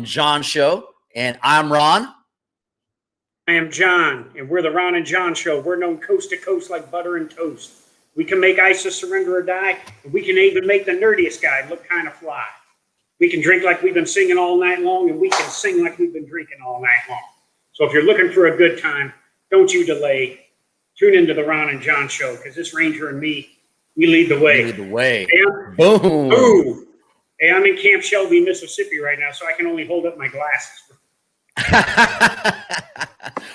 John Show, and I'm Ron. I am John, and we're the Ron and John Show. We're known coast to coast like butter and toast. We can make ISIS surrender or die, and we can even make the nerdiest guy look kind of fly. We can drink like we've been singing all night long, and we can sing like we've been drinking all night long. So if you're looking for a good time, don't you delay. Tune into the Ron and John Show, because this Ranger and me, we lead the way. Lead the way. Hey, Boom. Boom. Hey, I'm in Camp Shelby, Mississippi right now, so I can only hold up my glasses.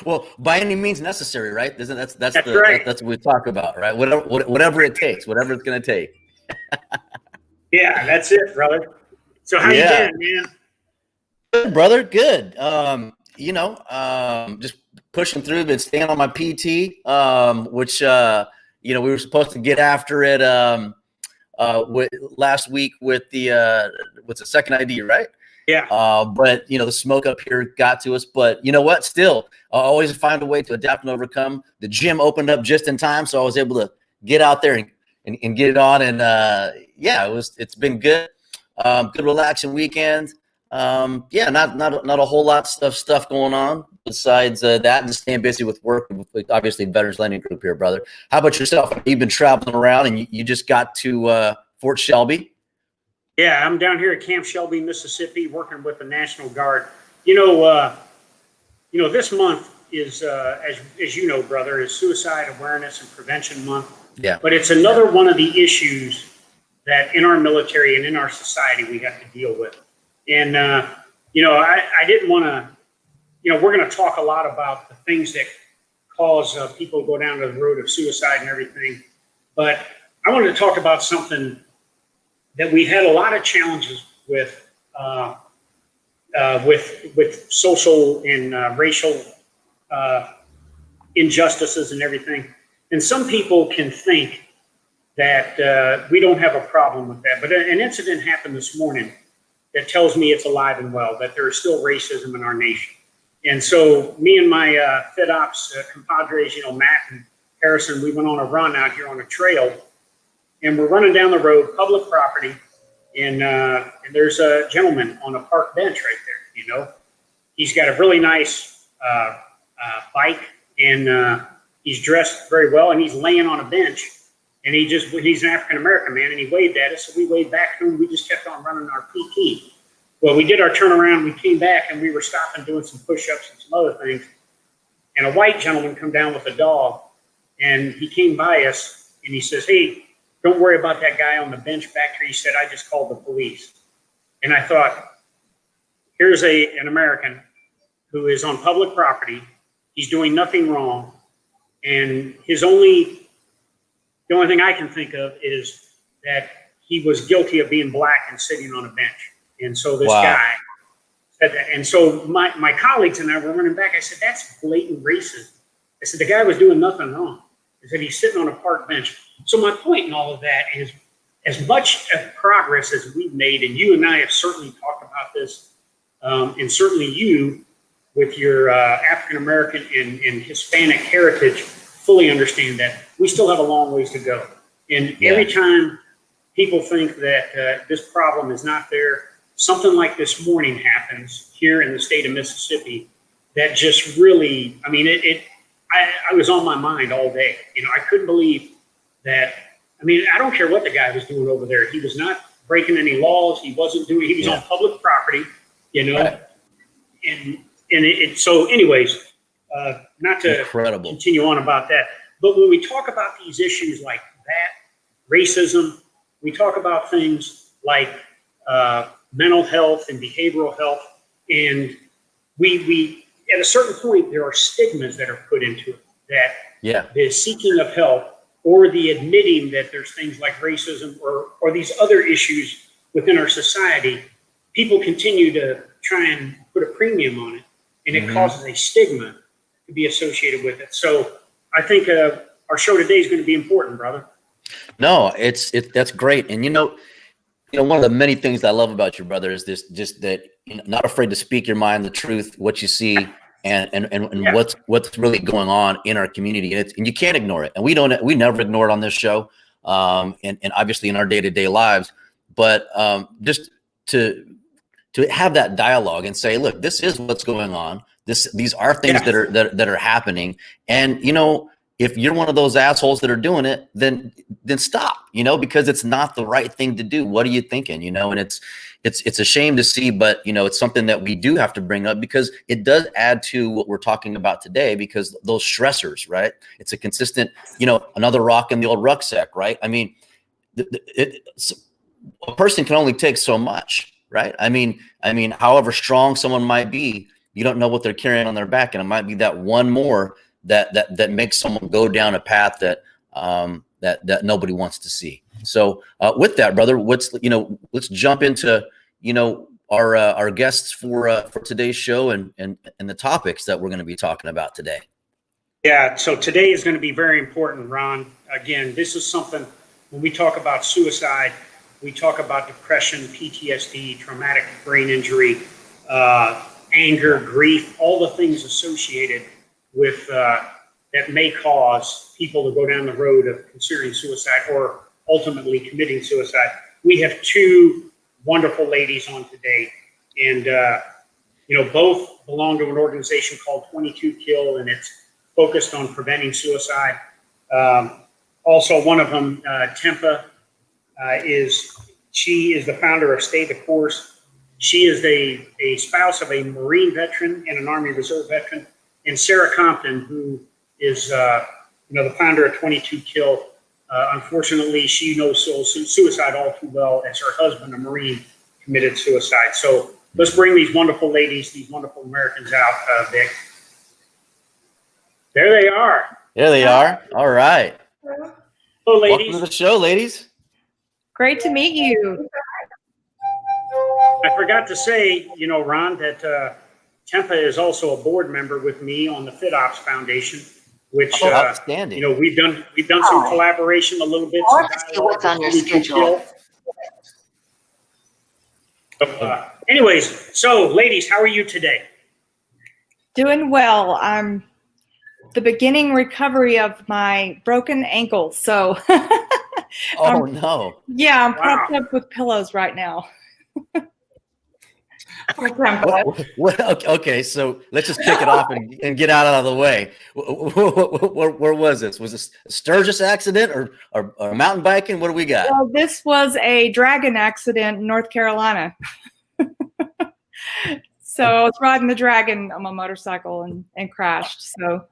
Well, by any means necessary, right? That's right. That's what we talk about, right? Whatever it takes, whatever it's going to take. Yeah, that's it, brother. So how you been, man? Good, brother. Good. Just pushing through, been staying on my PT, which we were supposed to get after it last week with the second ID, right? Yeah. But the smoke up here got to us. But you know what? Still, I always find a way to adapt and overcome. The gym opened up just in time, so I was able to get out there and get it on. And it's been good. Good relaxing weekend. Not a whole lot of stuff going on besides that, and just staying busy with work, with obviously Veterans Lending Group here, brother. How about yourself? You've been traveling around, and you just got to Fort Shelby. Yeah, I'm down here at Camp Shelby, Mississippi, working with the National Guard. This month is, as you know, brother, is Suicide Awareness and Prevention Month. Yeah. But it's another one of the issues that in our military and in our society we have to deal with. And, I didn't want to, we're going to talk a lot about the things that cause people to go down to the road of suicide and everything. But I wanted to talk about something that we had a lot of challenges with social and racial injustices and everything. And some people can think that we don't have a problem with that. But an incident happened this morning that tells me it's alive and well, that there is still racism in our nation. And so me and my FedOps compadres, Matt and Harrison, we went on a run out here on a trail. And we're running down the road, public property, and there's a gentleman on a park bench right there. He's got a really nice bike, and he's dressed very well, and he's laying on a bench. And he's an African-American man, and he waved at us, so we waved back to him. We just kept on running our PT. Well, we did our turnaround, we came back, and we were stopping, doing some push-ups and some other things. And a white gentleman come down with a dog, and he came by us, and he says, "Hey, don't worry about that guy on the bench back there." He said, "I just called the police." And I thought, here's an American who is on public property. He's doing nothing wrong. And the only thing I can think of is that he was guilty of being black and sitting on a bench. And so this guy said that. And so my colleagues and I were running back. I said, "That's blatant racism." I said, "The guy was doing nothing wrong." I said, "He's sitting on a park bench." So my point in all of that is, as much of progress as we've made, and you and I have certainly talked about this, and certainly you with your African-American and Hispanic heritage fully understand that we still have a long ways to go. And every time people think that this problem is not there, something like this morning happens here in the state of Mississippi that just really, I was on my mind all day. I couldn't believe that. I don't care what the guy was doing over there. He was not breaking any laws. He was on public property, Right. So anyways, not to continue on about that, but when we talk about these issues like that, racism, we talk about things like mental health and behavioral health, and we at a certain point, there are stigmas that are put into it, that the seeking of help or the admitting that there's things like racism or these other issues within our society, people continue to try and put a premium on it, and it causes a stigma to be associated with it. So I think our show today is going to be important, brother. No, that's great. And one of the many things that I love about you, brother, is just that you're not afraid to speak your mind, the truth, what you see, and what's really going on in our community, and you can't ignore it. And we never ignore it on this show, and obviously in our day-to-day lives. But just to to have that dialogue and say, look, this is what's going on. These are things that are happening. And, you know, if you're one of those assholes that are doing it, then stop, you know, because it's not the right thing to do. What are you thinking? You know, and it's a shame to see, but, you know, it's something that we do have to bring up because it does add to what we're talking about today, because those stressors, right? It's a consistent, you know, another rock in the old rucksack, right? I mean, a person can only take so much, right? I mean, however strong someone might be, you don't know what they're carrying on their back. And it might be that one more that makes someone go down a path that nobody wants to see. So with that, brother, let's jump into, you know, our guests for today's show and the topics that we're going to be talking about today. Yeah. So today is going to be very important, Ron. Again, this is something, when we talk about suicide, we talk about depression, PTSD, traumatic brain injury, anger, grief, all the things associated with that may cause people to go down the road of considering suicide or ultimately committing suicide. We have two wonderful ladies on today, and you know, both belong to an organization called 22Kill, and it's focused on preventing suicide. Also, one of them, Tempa, she is the founder of Stay the Course. She is a spouse of a Marine veteran and an Army Reserve veteran. And Sara Compton, who is you know, the founder of 22Kill. Unfortunately, she knows suicide all too well, as her husband, a Marine, committed suicide. So let's bring these wonderful ladies, these wonderful Americans out, Vic. There they are. There they are. All right. Hello, ladies. Welcome to the show, ladies. Great to meet you. I forgot to say, you know, Ron, that Tempa is also a board member with me on the FitOps Foundation, which outstanding. You know, we've done some collaboration a little bit. I want to see what's on your schedule. Anyways, so ladies, how are you today? Doing well. I'm the beginning recovery of my broken ankle. So Oh no. Yeah, I'm propped up with pillows right now. Okay, so let's just kick it off and get out of the way. Where was this? Was this a Sturgis accident or mountain biking? What do we got? Well, this was a dragon accident in North Carolina. So I was riding the dragon on my motorcycle and crashed. So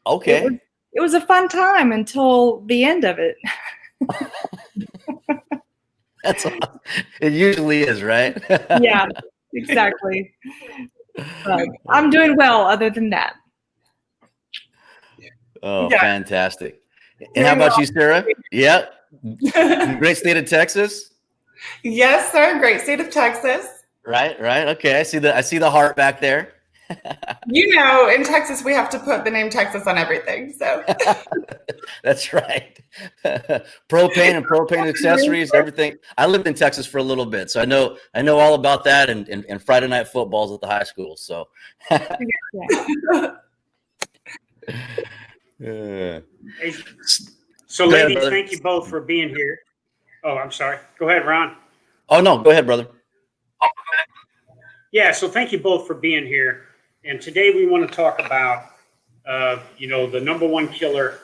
okay, it was a fun time until the end of it. That's awesome. It usually is, right? Yeah, exactly. But I'm doing well other than that. Oh, Yeah. Fantastic. And how about you, Sara? Yeah. Great state of Texas. Yes, sir. Great state of Texas. Right. Okay. I see the heart back there. You know, in Texas, we have to put the name Texas on everything. So That's right. Propane and propane accessories, everything. I lived in Texas for a little bit, so I know all about that and Friday night footballs at the high school. So, So ladies, thank you both for being here. Oh, I'm sorry. Go ahead, Ron. Oh no, go ahead, brother. Yeah, so thank you both for being here. And today we want to talk about, you know, the number one killer.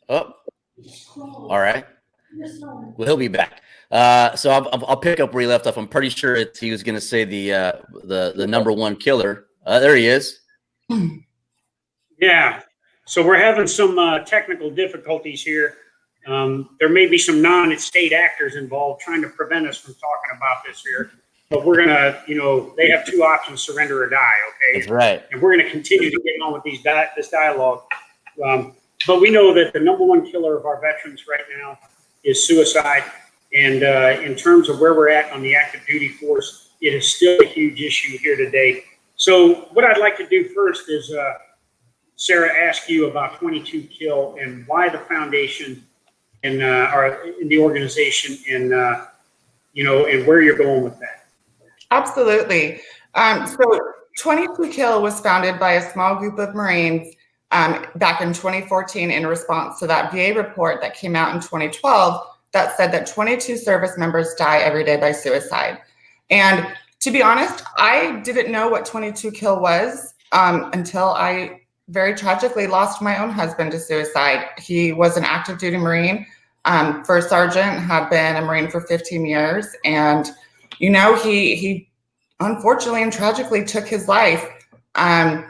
Oh, all right. Well, he'll be back. So I'll pick up where he left off. I'm pretty sure he was going to say the number one killer. There he is. Yeah. So we're having some technical difficulties here. There may be some non-state actors involved trying to prevent us from talking about this here. But we're going to, you know, they have two options, surrender or die, okay? That's right. And we're going to continue to get on with this dialogue. But we know that the number one killer of our veterans right now is suicide. And in terms of where we're at on the active duty force, it is still a huge issue here today. So what I'd like to do first is, Sara, ask you about 22Kill and why the foundation and in the organization and, you know, and where you're going with that. absolutely. So 22Kill was founded by a small group of Marines back in 2014 in response to that VA report that came out in 2012 that said that 22 service members die every day by suicide. And to be honest, I didn't know what 22 kill was until I very tragically lost my own husband to suicide. He was an active duty Marine, first sergeant, had been a Marine for 15 years. And, you know, he unfortunately and tragically took his life. And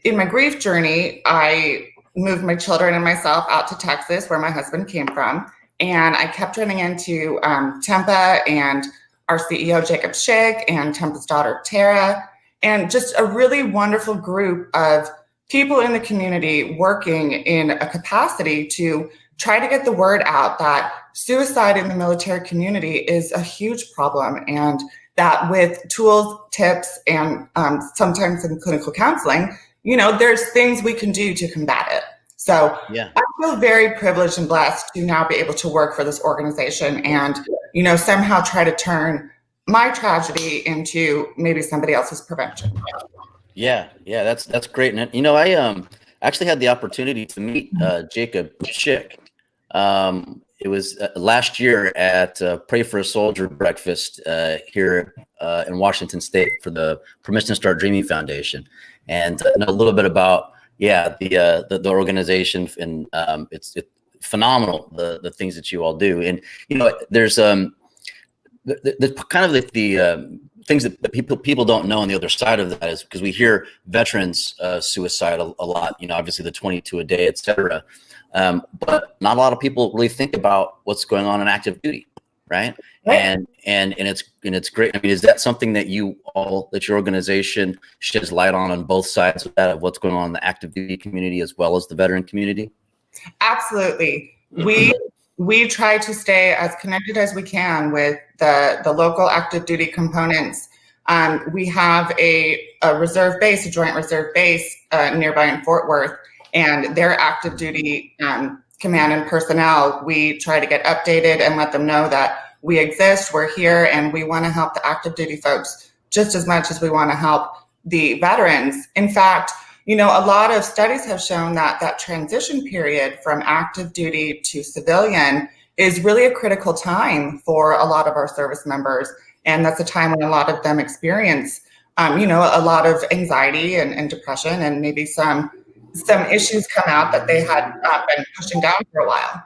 in my grief journey, I moved my children and myself out to Texas, where my husband came from. And I kept running into Tempa and our CEO, 𝘬𝘫𝘻𝘵, and Tempa's daughter, Tara, and just a really wonderful group of people in the community working in a capacity to try to get the word out that suicide in the military community is a huge problem, and that with tools, tips, and sometimes in clinical counseling, you know, there's things we can do to combat it. So yeah. I feel very privileged and blessed to now be able to work for this organization and, you know, somehow try to turn my tragedy into maybe somebody else's prevention. Yeah, that's great. And you know, I actually had the opportunity to meet 𝘬𝘫𝘻𝘵. It was last year at Pray for a Soldier breakfast here in Washington State for the Permission to Start Dreaming Foundation, and know a little bit about the organization, and it's phenomenal the things that you all do. And you know, there's the kind of the things that people don't know on the other side of that is because we hear veterans suicide a lot, you know, obviously the 22 a day, et cetera. But not a lot of people really think about what's going on in active duty, right? And it's great. I mean, is that something that your organization sheds light on both sides of that, of what's going on in the active duty community as well as the veteran community? Absolutely. We try to stay as connected as we can with the local active duty components. We have a reserve base, a joint reserve base nearby in Fort Worth, and their active duty command and personnel, we try to get updated and let them know that we exist, we're here, and we want to help the active duty folks just as much as we want to help the veterans. In fact, you know, a lot of studies have shown that that transition period from active duty to civilian is really a critical time for a lot of our service members. And that's a time when a lot of them experience, you know, a lot of anxiety and depression, and maybe some issues come out that they had been pushing down for a while.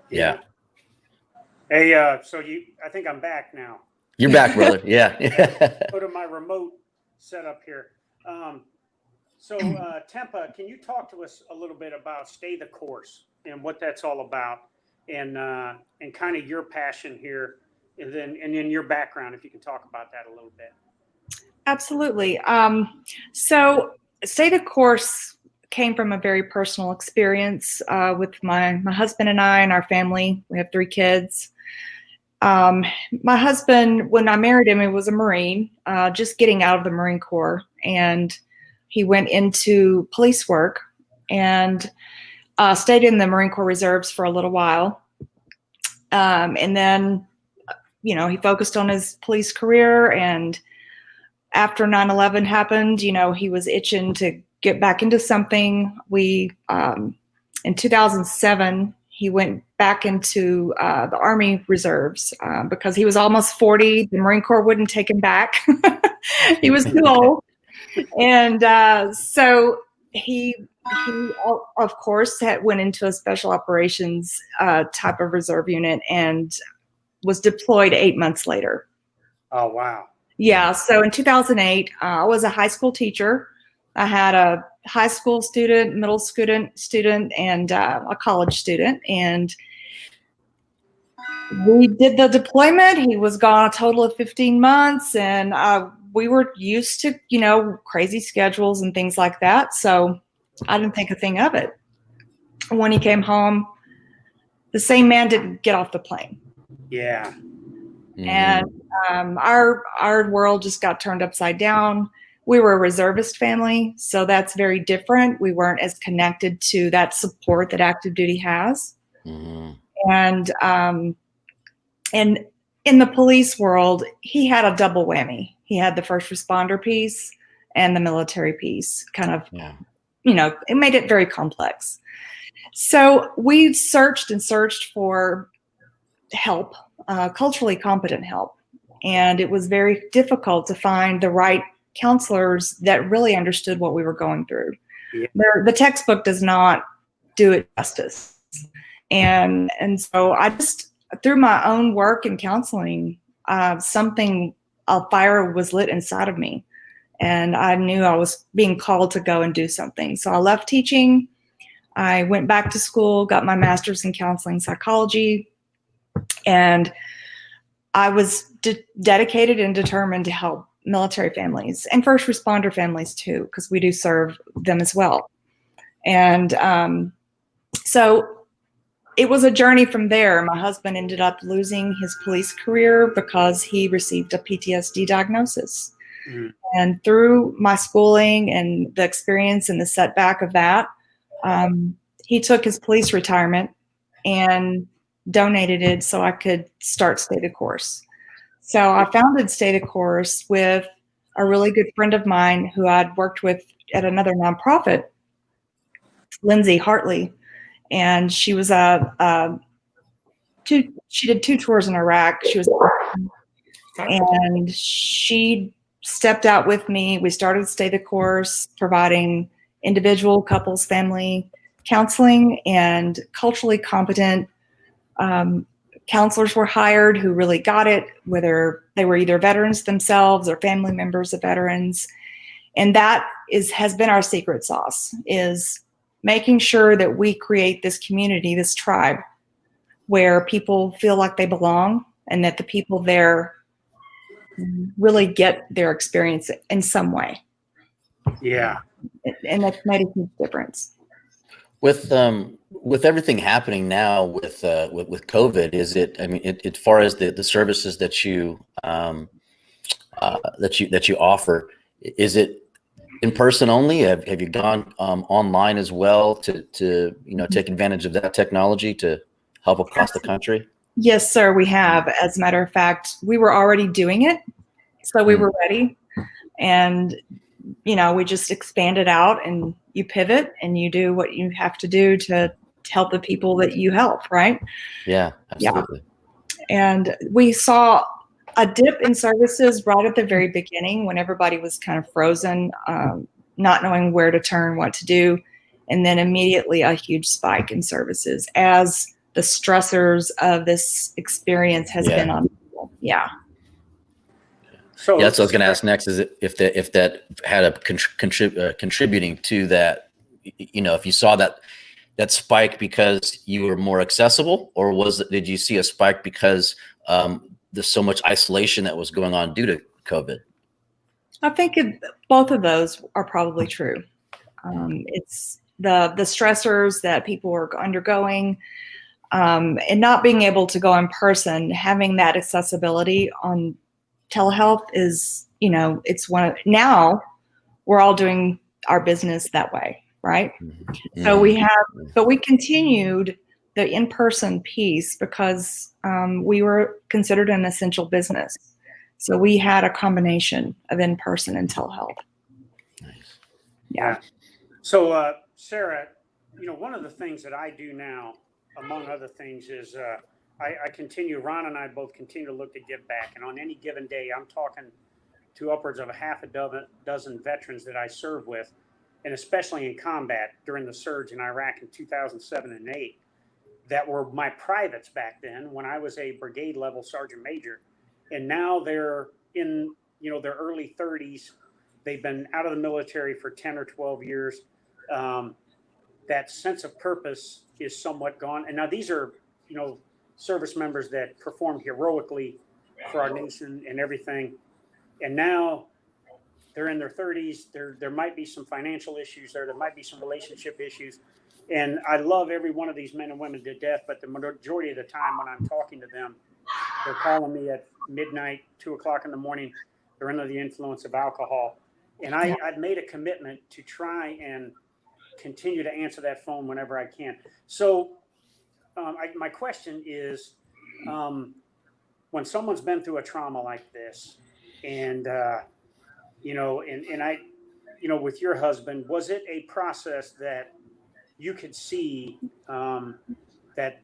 Yeah. Hey, so I think I'm back now. You're back, brother. Yeah. Go to my remote setup here. So Tempa, can you talk to us a little bit about Stay the Course and what that's all about, and kind of your passion here, and then your background, if you can talk about that a little bit. Absolutely. So Stay the Course came from a very personal experience with my husband and I and our family. We have 3 kids. My husband, when I married him, he was a Marine, just getting out of the Marine Corps, and he went into police work and stayed in the Marine Corps Reserves for a little while. And then, you know, he focused on his police career, and after 9/11 happened, you know, he was itching to get back into something. We, in 2007, he went back into the Army Reserves because he was almost 40. The Marine Corps wouldn't take him back. He was too old. And so he of course went into a special operations type of reserve unit and was deployed 8 months later. Oh, wow. Yeah. So in 2008, I was a high school teacher. I had a high school student, middle student, and a college student. And we did the deployment. He was gone a total of 15 months. And we were used to, you know, crazy schedules and things like that. So I didn't think a thing of it. When he came home, the same man didn't get off the plane. Yeah. And our world just got turned upside down. We were a reservist family, so that's very different. We weren't as connected to that support that active duty has. And in the police world, he had a double whammy. He had the first responder piece, and the military piece kind of, Yeah. It made it very complex. So we searched and searched for help, culturally competent help. And it was very difficult to find the right counselors that really understood what we were going through. Yeah. The textbook does not do it justice. And so I just, through my own work in counseling, a fire was lit inside of me. And I knew I was being called to go and do something. So I left teaching. I went back to school, got my master's in counseling psychology, and I was dedicated and determined to help military families and first responder families too, because we do serve them as well. And so it was a journey from there. My husband ended up losing his police career because he received a PTSD diagnosis. Mm-hmm. And through my schooling and the experience and the setback of that, he took his police retirement and donated it so I could start Stay the Course. So I founded Stay the Course with a really good friend of mine who I'd worked with at another nonprofit, Lindsay Hartley. And she was she did 2 tours in Iraq. And she stepped out with me. We started Stay the Course, providing individual, couples, family counseling, and culturally competent counselors were hired who really got it, whether they were either veterans themselves or family members of veterans. And that has been our secret sauce, is making sure that we create this community, this tribe, where people feel like they belong and that the people there really get their experience in some way. Yeah. And that's made a huge difference. With everything happening now with COVID, is it? I mean, as far as the services that you offer, is it in person only? Have you gone online as well to take advantage of that technology to help across the country? Yes, sir, we have. As a matter of fact, we were already doing it, so we were ready, and we just expanded out, and you pivot and you do what you have to do to help the people that you help, right? Yeah, absolutely. Yeah. And we saw a dip in services right at the very beginning when everybody was kind of frozen, not knowing where to turn, what to do, and then immediately a huge spike in services as the stressors of this experience has been on people. Yeah. So that's what I was going to ask next. Is if that had a contributing to that, if you saw that spike because you were more accessible, or did you see a spike because there's so much isolation that was going on due to COVID? I think both of those are probably true. It's the stressors that people are undergoing, and not being able to go in person, having that accessibility on telehealth is, it's now we're all doing our business that way, right? Mm-hmm. So but we continued the in-person piece because we were considered an essential business. So we had a combination of in-person and telehealth. Nice. Yeah. So Sara, one of the things that I do now, among other things, is I continue, Ron and I both continue to look to give back. And on any given day, I'm talking to upwards of a half a dozen veterans that I serve with, and especially in combat during the surge in Iraq in 2007 and 8, that were my privates back then when I was a brigade level sergeant major. And now they're in, their early 30s. They've been out of the military for 10 or 12 years. That sense of purpose is somewhat gone. And now these are, service members that performed heroically for our nation and everything. And now they're in their 30s. There might be some financial issues there. There might be some relationship issues. And I love every one of these men and women to death, but the majority of the time when I'm talking to them, they're calling me at midnight, 2 o'clock in the morning. They're under the influence of alcohol. And I've made a commitment to try and continue to answer that phone whenever I can. So my question is, when someone's been through a trauma like this, and you know, with your husband, was it a process that you could see that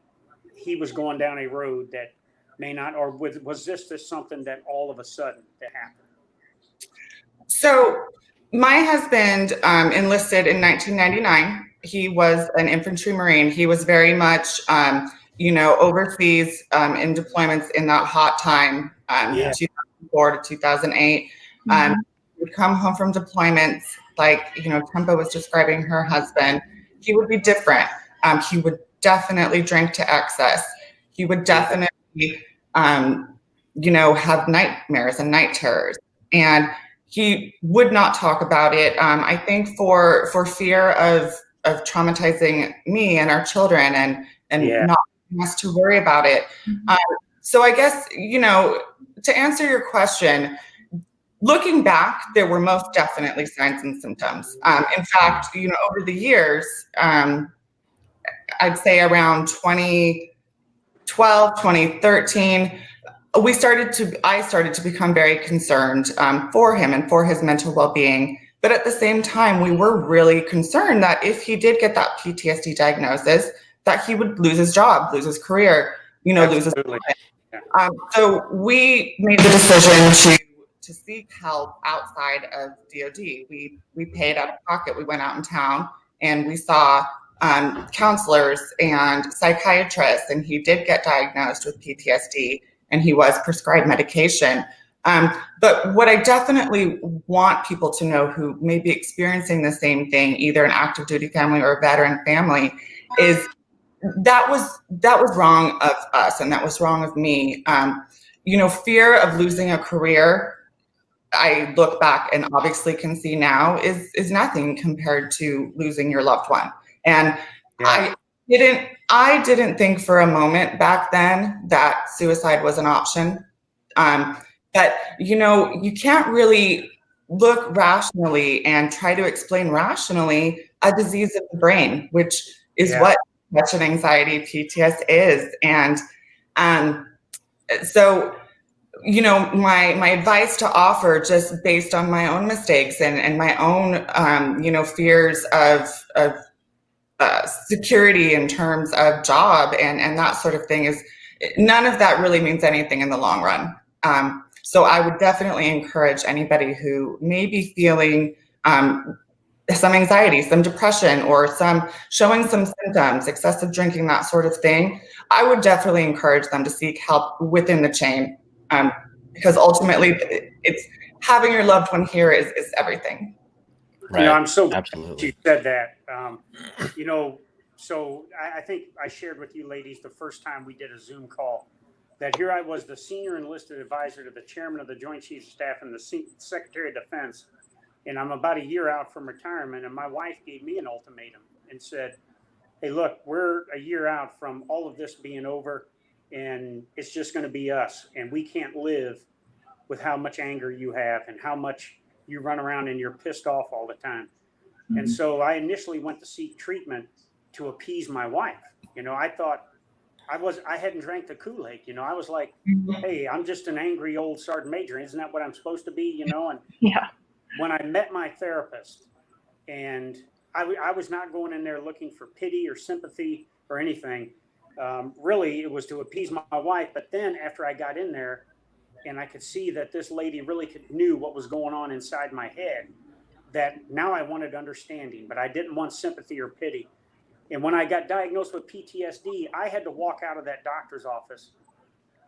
he was going down a road that may not, or was this just something that all of a sudden that happened? So my husband enlisted in 1999. He was an infantry Marine. He was very much, you know, overseas in deployments in that hot time, 2004 to 2008. He would come home from deployments, like, you know, Tempa was describing her husband. He would be different. He would definitely drink to excess. He would definitely, you know, have nightmares and night terrors. And he would not talk about it. I think for fear of traumatizing me and our children and not wanting us to worry about it. So I guess, you know, to answer your question, looking back, there were most definitely signs and symptoms. In fact, you know, over the years, I'd say around 2012, 2013, I started to become very concerned for him and for his mental well-being. But at the same time, we were really concerned that if he did get that PTSD diagnosis, that he would lose his job, lose his career, you know, lose his. So we made the decision to seek help outside of DOD. We paid out of pocket. We went out in town and we saw counselors and psychiatrists, and he did get diagnosed with PTSD and he was prescribed medication. But what I definitely want people to know who may be experiencing the same thing, either an active duty family or a veteran family, is that was wrong of us and that was wrong of me. You know, fear of losing a career, I look back and obviously can see now is nothing compared to losing your loved one. And I didn't think for a moment back then that suicide was an option. But, you know, you can't really look rationally and try to explain rationally a disease of the brain, which is what depression, anxiety, PTSD is. And so, you know, my advice to offer, just based on my own mistakes and my own, you know, fears of security in terms of job and that sort of thing, is none of that really means anything in the long run. So I would definitely encourage anybody who may be feeling some anxiety, some depression, or showing some symptoms, excessive drinking, that sort of thing. I would definitely encourage them to seek help within the chain, because ultimately it's having your loved one here is everything. Right. You know, I'm so absolutely glad you said that. You know, so I think I shared with you ladies the first time we did a Zoom call that here I was, the senior enlisted advisor to the chairman of the Joint Chiefs of Staff and the Secretary of Defense, and I'm about a year out from retirement, and my wife gave me an ultimatum and said, hey, look, we're a year out from all of this being over, and it's just going to be us, and we can't live with how much anger you have and how much you run around and you're pissed off all the time. And so I initially went to seek treatment to appease my wife. You know, I thought I hadn't drank the Kool-Aid. You know, I was like, hey, I'm just an angry old sergeant major. Isn't that what I'm supposed to be? You know, and when I met my therapist, and I was not going in there looking for pity or sympathy or anything. Really, it was to appease my wife. But then after I got in there and I could see that this lady really knew what was going on inside my head, that now I wanted understanding, but I didn't want sympathy or pity. And when I got diagnosed with PTSD, I had to walk out of that doctor's office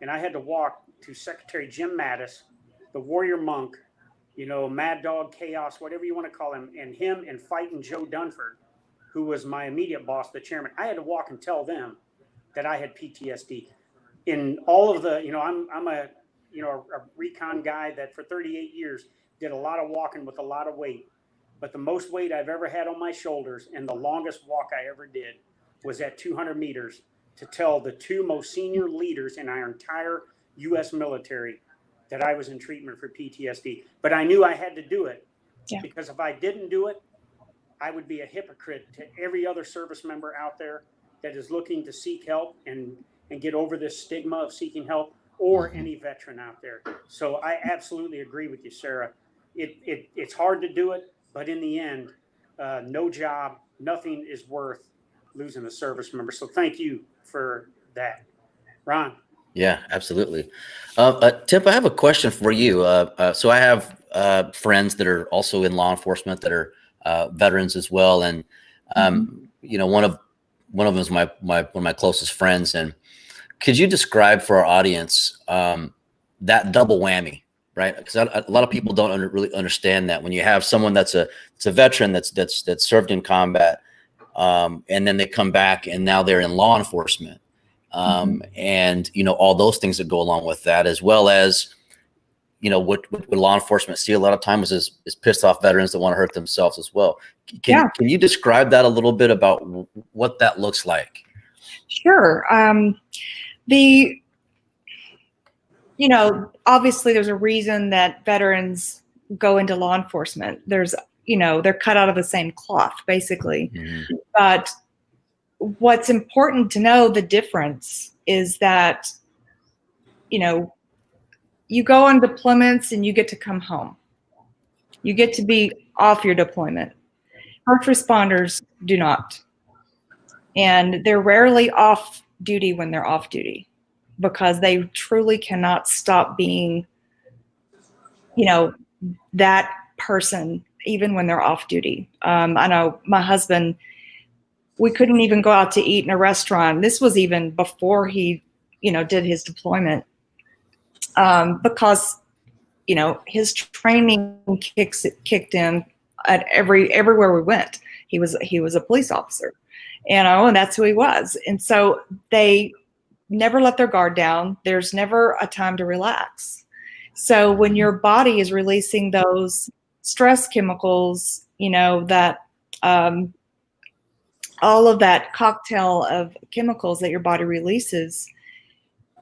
and I had to walk to Secretary Jim Mattis, the warrior monk, you know, Mad Dog Chaos, whatever you want to call him, and him and fighting Joe Dunford, who was my immediate boss, the chairman. I had to walk and tell them that I had PTSD. In all of the, you know, I'm a, you know, a recon guy that for 38 years did a lot of walking with a lot of weight. But the most weight I've ever had on my shoulders and the longest walk I ever did was at 200 meters to tell the two most senior leaders in our entire U.S. military that I was in treatment for PTSD. But I knew I had to do it because if I didn't do it, I would be a hypocrite to every other service member out there that is looking to seek help and get over this stigma of seeking help, or any veteran out there. So I absolutely agree with you, Sarah. It's hard to do it, but in the end, no job, nothing is worth losing a service member. So thank you for that. Ron. Yeah, absolutely. Tip, I have a question for you. So I have friends that are also in law enforcement that are veterans as well, and you know, one of them is one of my closest friends. And could you describe for our audience that double whammy, right? Because a lot of people don't really understand that when you have someone that's a veteran that's served in combat, and then they come back and now they're in law enforcement. And, you know, all those things that go along with that, as well as, you know, what law enforcement see a lot of times is pissed off veterans that want to hurt themselves as well. Can you describe that a little bit about what that looks like? Sure. You know, obviously there's a reason that veterans go into law enforcement. There's, you know, they're cut out of the same cloth, basically. But what's important to know, the difference is that, you know, you go on deployments and you get to come home. You get to be off your deployment. First responders do not. And they're rarely off duty when they're off duty, because they truly cannot stop being, you know, that person, even when they're off duty. I know my husband, we couldn't even go out to eat in a restaurant. This was even before he, you know, did his deployment, because, you know, his training kicked in at everywhere we went. He was a police officer, you know, and that's who he was. And so they never let their guard down. There's never a time to relax. So when your body is releasing those stress chemicals, you know, that all of that cocktail of chemicals that your body releases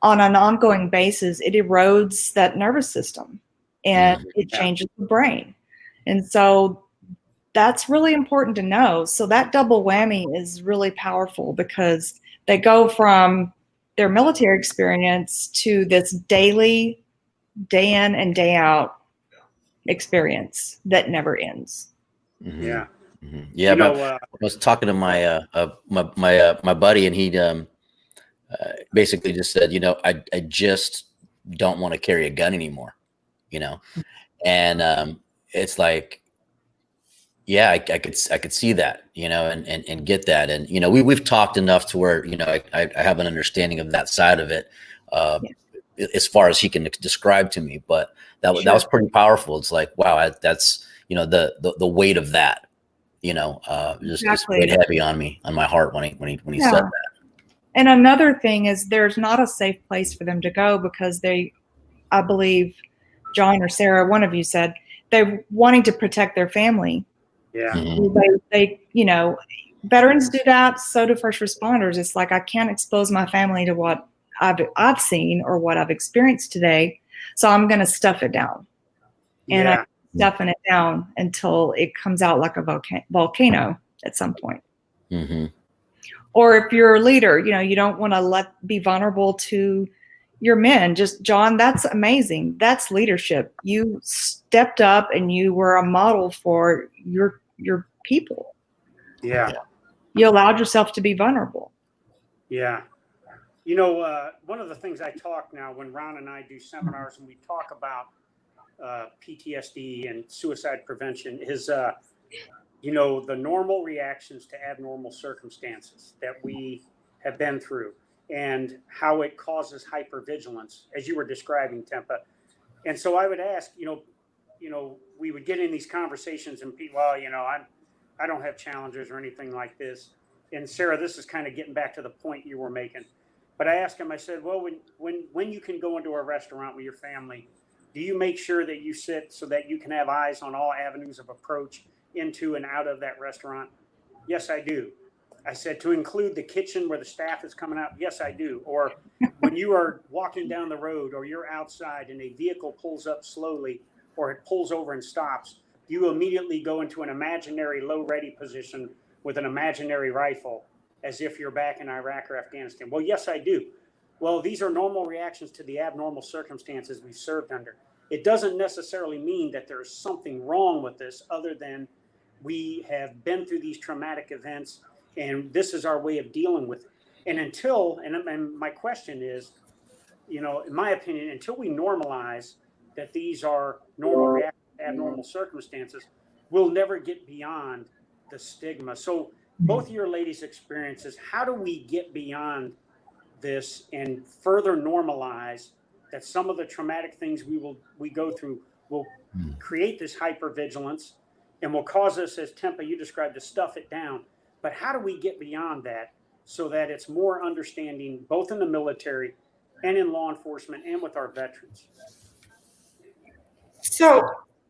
on an ongoing basis, it erodes that nervous system and it changes the brain. And so that's really important to know. So that double whammy is really powerful, because they go from their military experience to this daily, day in and day out experience that never ends. Yeah. Yeah, I was talking to my my buddy, and he basically just said, you know, I just don't want to carry a gun anymore, you know, and it's like, yeah, I could see that, you know, and get that, and you know, we've talked enough to where, you know, I have an understanding of that side of it, as far as he can describe to me, but that was pretty powerful. It's like, wow, that's, you know, the weight of that. You know, just weighed heavy on me, on my heart when he said that. And another thing is, there's not a safe place for them to go, because I believe John or Sarah, one of you said, they're wanting to protect their family. Yeah. They, you know, veterans do that. So do first responders. It's like, I can't expose my family to what I've seen or what I've experienced today. So I'm going to stuff it down. And I'm stuffing it down until it comes out like a volcano at some point. Or if you're a leader, you know, you don't want to be vulnerable to your men. Just, John, that's amazing. That's leadership. You stepped up and you were a model for your people. Yeah. You allowed yourself to be vulnerable. Yeah. You know, one of the things I talk now when Ron and I do seminars and we talk about PTSD and suicide prevention is, you know, the normal reactions to abnormal circumstances that we have been through, and how it causes hypervigilance, as you were describing, Tempa. And so I would ask, you know, we would get in these conversations and people, well, you know, I don't have challenges or anything like this. And Sarah, this is kind of getting back to the point you were making. But I asked him, I said, well, when you can go into a restaurant with your family, do you make sure that you sit so that you can have eyes on all avenues of approach into and out of that restaurant? Yes, I do. I said, to include the kitchen where the staff is coming out? Yes, I do. Or when you are walking down the road or you're outside and a vehicle pulls up slowly or it pulls over and stops, you immediately go into an imaginary low ready position with an imaginary rifle as if you're back in Iraq or Afghanistan. Well, yes, I do. Well, these are normal reactions to the abnormal circumstances we've served under. It doesn't necessarily mean that there's something wrong with this other than we have been through these traumatic events, and this is our way of dealing with it. And my question is, in my opinion, until we normalize that these are normal reactions to abnormal circumstances, we'll never get beyond the stigma. So both of your ladies' experiences, how do we get beyond this and further normalize that some of the traumatic things we go through will create this hypervigilance and will cause us, as Tempa, you described, to stuff it down. But how do we get beyond that so that it's more understanding, both in the military and in law enforcement and with our veterans? So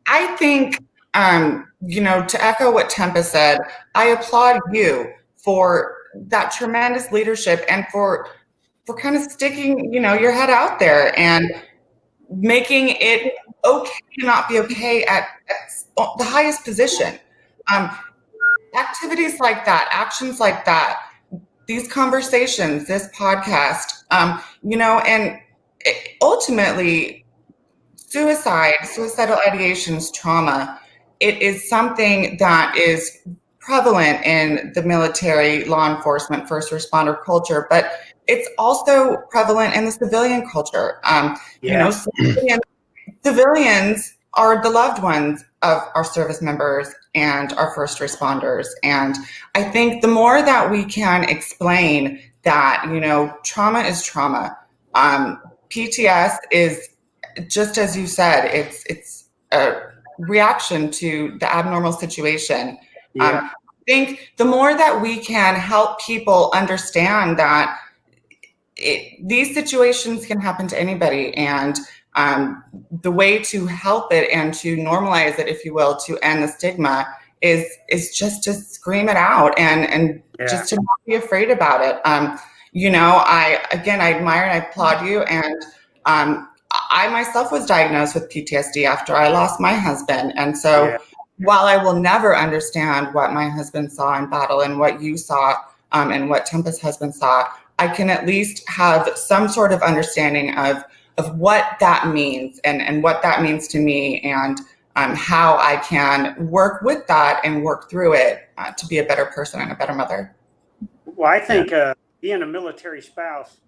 I think, to echo what Tempa said, I applaud you for that tremendous leadership and for kind of sticking, your head out there and making it okay to not be okay at the highest position. Activities like that, actions like that, these conversations, this podcast, and ultimately suicidal ideations, trauma, it is something that is prevalent in the military, law enforcement, first responder culture, but it's also prevalent in the civilian culture. Civilians are the loved ones of our service members and our first responders. And I think the more that we can explain that, trauma is trauma. PTS is, just as you said, it's a reaction to the abnormal situation. I think the more that we can help people understand that these situations can happen to anybody, and the way to help it and to normalize it, if you will, to end the stigma is just to scream it out and just to not be afraid about it. I admire and I applaud you. And I myself was diagnosed with PTSD after I lost my husband. And so while I will never understand what my husband saw in battle and what you saw and what Tempa's husband saw, I can at least have some sort of understanding of what that means and what that means to me, and how I can work with that and work through it to be a better person and a better mother. Well, I think being a military spouse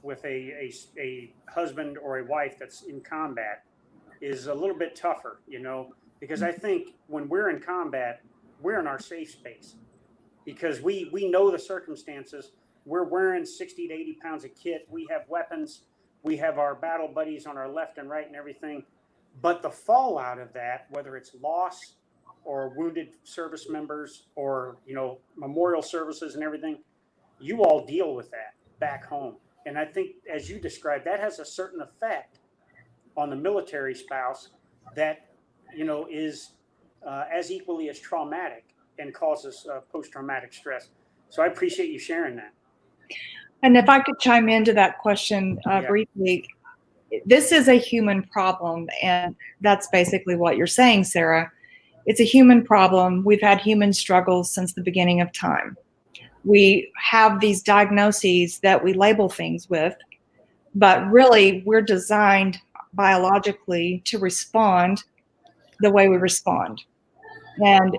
with a husband or a wife that's in combat is a little bit tougher, because I think when we're in combat, we're in our safe space because we know the circumstances. We're wearing 60 to 80 pounds of kit. We have weapons. We have our battle buddies on our left and right and everything. But the fallout of that, whether it's loss or wounded service members or, memorial services and everything, you all deal with that back home. And I think, as you described, that has a certain effect on the military spouse that, is as equally as traumatic and causes post-traumatic stress. So I appreciate you sharing that. And if I could chime into that question briefly, this is a human problem, and that's basically what you're saying, Sara. It's a human problem. We've had human struggles since the beginning of time. We have these diagnoses that we label things with, but really we're designed biologically to respond the way we respond. And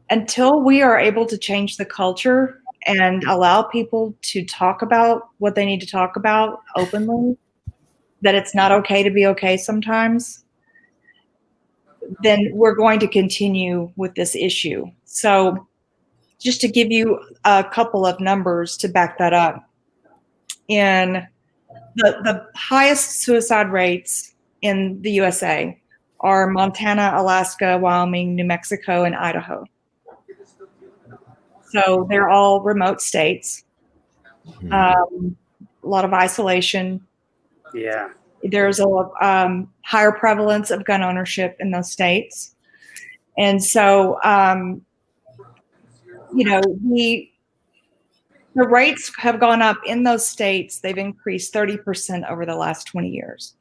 until we are able to change the culture and allow people to talk about what they need to talk about openly, that it's not okay to be okay sometimes, then we're going to continue with this issue. So just to give you a couple of numbers to back that up, in the highest suicide rates in the USA are Montana, Alaska, Wyoming, New Mexico, and Idaho. So they're all remote states. A lot of isolation. Yeah. There's a higher prevalence of gun ownership in those states. And so, the rates have gone up in those states. They've increased 30% over the last 20 years.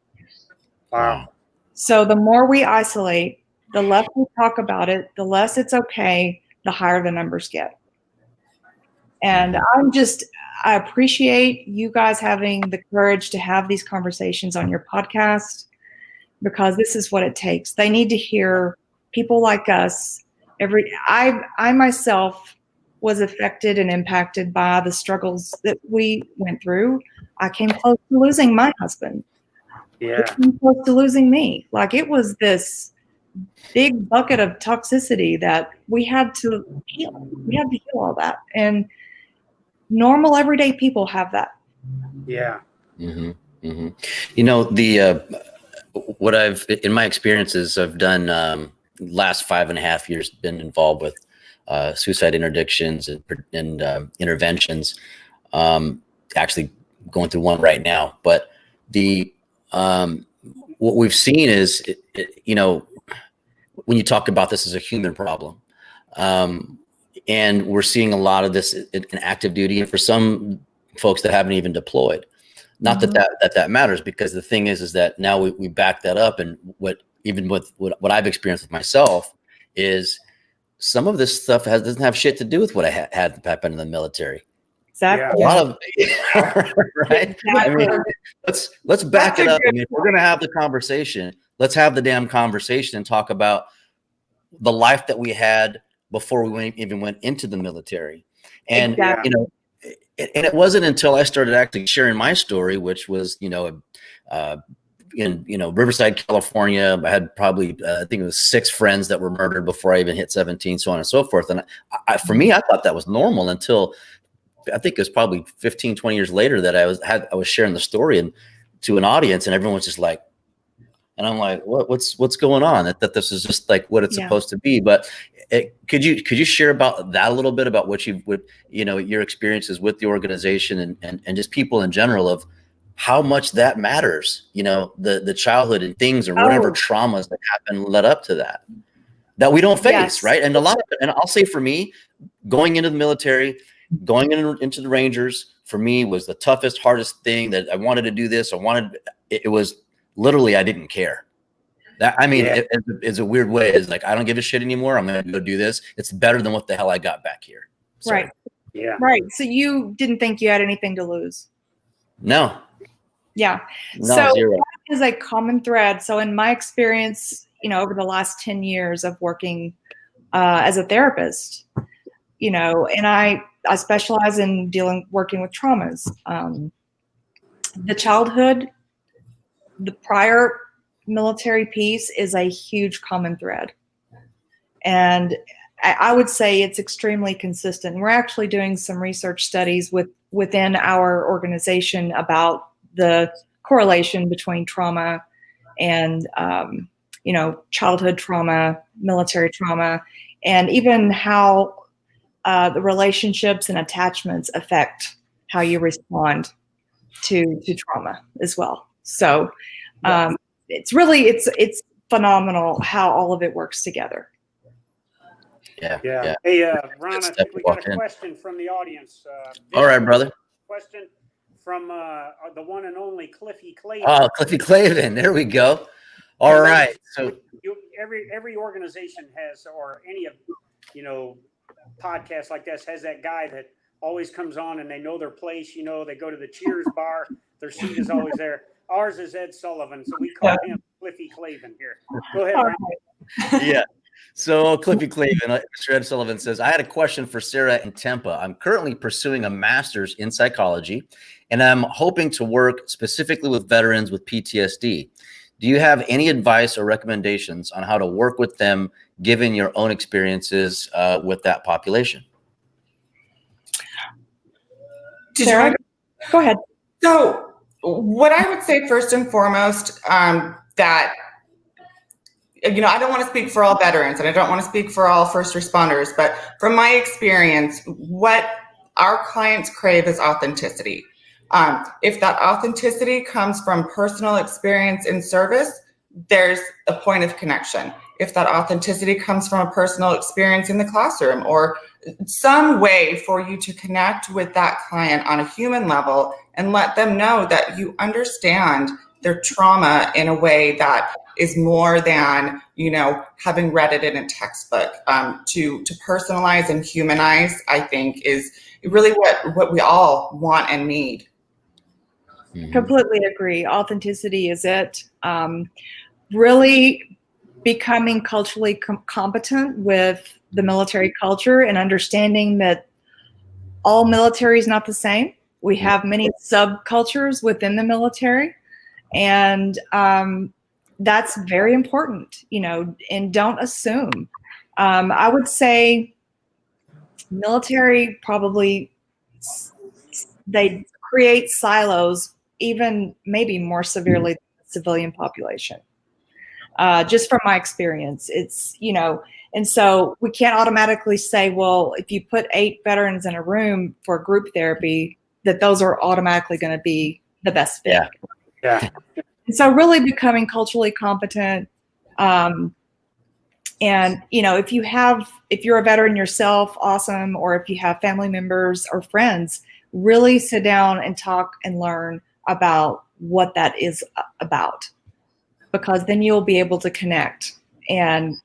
Wow. So the more we isolate, the less we talk about it, the less it's okay, the higher the numbers get. And I appreciate you guys having the courage to have these conversations on your podcast, because this is what it takes. They need to hear people like us I myself was affected and impacted by the struggles that we went through. I came close to losing my husband. Yeah. He came close to losing me. Like, it was this big bucket of toxicity that we had to heal. We had to heal all that. And normal, everyday people have that. Yeah. Mm-hmm. Mm-hmm. You know, what I've, in my experiences, I've done last 5.5 years, been involved with suicide interdictions and interventions. Actually going through one right now, but what we've seen is, you know, when you talk about this as a human problem, and we're seeing a lot of this in active duty, and for some folks that haven't even deployed. Not that matters, because the thing is that now we back that up, and what I've experienced with myself is some of this stuff doesn't have shit to do with what I had happen in the military. Exactly. A lot of right. Exactly. I mean, let's back it up. I mean, if we're gonna have the conversation, let's have the damn conversation and talk about the life that we had before we even went into the military. And Exactly. you know, and it wasn't until I started actually sharing my story, which was, you know, in Riverside, California. I had probably I think it was 6 friends that were murdered before I even hit 17, so on and so forth. And for me, I thought that was normal until I think it was probably 15, 20 years later that I was sharing the story and to an audience, and everyone was just like, and I'm like, what's going on? That this is just like what it's supposed to be. But could you share about that a little bit, about what your experiences with the organization and just people in general, of how much that matters, you know, the childhood and things or whatever traumas that happen led up to that we don't face, right? And a lot of it, and I'll say for me, going into the military, going into the Rangers, for me was the toughest, hardest thing. That I wanted to do this. It was literally, I didn't care. That, I mean, it's a weird way. It's like, I don't give a shit anymore. I'm going to go do this. It's better than what the hell I got back here. So, Right. Yeah. Right. So you didn't think you had anything to lose. No. Yeah. No, so zero. that is a common thread. So in my experience, you know, over the last 10 years of working as a therapist, you know, and I specialize in working with traumas. The childhood, the prior military piece is a huge common thread. And I would say it's extremely consistent. We're actually doing some research studies within our organization about the correlation between trauma and, you know, childhood trauma, military trauma, and even how the relationships and attachments affect how you respond to trauma as well. So it's really, it's phenomenal how all of it works together. Yeah. Hey, Ron, I think we got a question from the audience. All right, brother. Question from the one and only Cliffy Clavin. Oh, Cliffy Clavin. There we go. All right. So every organization has, or any of, you know, podcasts like this has that guy that always comes on and they know their place. You know, they go to the Cheers bar. Their seat is always there. Ours is Ed Sullivan, so we call him Cliffy Clavin here. Go ahead, Ron. Yeah. So Cliffy Clavin, Mr. Ed Sullivan says, I had a question for Sara and Tempa. I'm currently pursuing a master's in psychology, and I'm hoping to work specifically with veterans with PTSD. Do you have any advice or recommendations on how to work with them, given your own experiences with that population? Sara, go ahead. So what I would say first and foremost, that, you know, I don't want to speak for all veterans and I don't want to speak for all first responders, but from my experience, what our clients crave is authenticity. If that authenticity comes from personal experience in service, there's a point of connection. If that authenticity comes from a personal experience in the classroom or some way for you to connect with that client on a human level and let them know that you understand their trauma in a way that is more than, you know, having read it in a textbook. To personalize and humanize, I think, is really what we all want and need. Completely agree. Authenticity is it. Really becoming culturally competent with the military culture and understanding that all military is not the same. We have many subcultures within the military, and that's very important, you know, and don't assume. I would say military probably, they create silos even maybe more severely than the civilian population. Just from my experience, it's, you know, and so we can't automatically say, well, if you put 8 veterans in a room for group therapy, that those are automatically going to be the best fit. Yeah. And so really becoming culturally competent, and, you know, if you're a veteran yourself, awesome. Or if you have family members or friends, really sit down and talk and learn about what that is about, because then you'll be able to connect and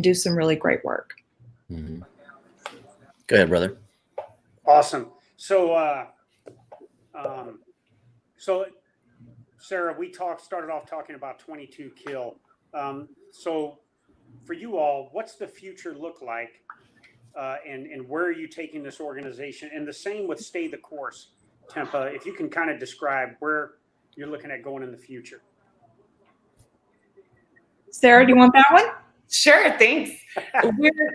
do some really great work. Mm-hmm. Go ahead, brother. Awesome. So, Sara, we started off talking about 22 Kill. So for you all, what's the future look like? And where are you taking this organization? And the same with Stay the Course, Tempa, if you can kind of describe where you're looking at going in the future. Sara, do you want that one? Sure, thanks.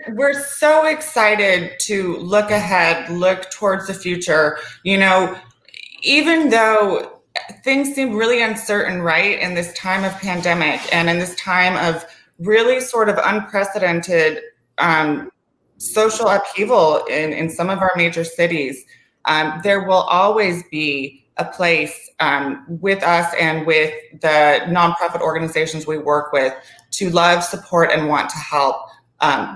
We're so excited to look ahead, look towards the future. You know, even though things seem really uncertain, right, in this time of pandemic and in this time of really sort of unprecedented social upheaval in some of our major cities, there will always be a place with us and with the nonprofit organizations we work with to love, support, and want to help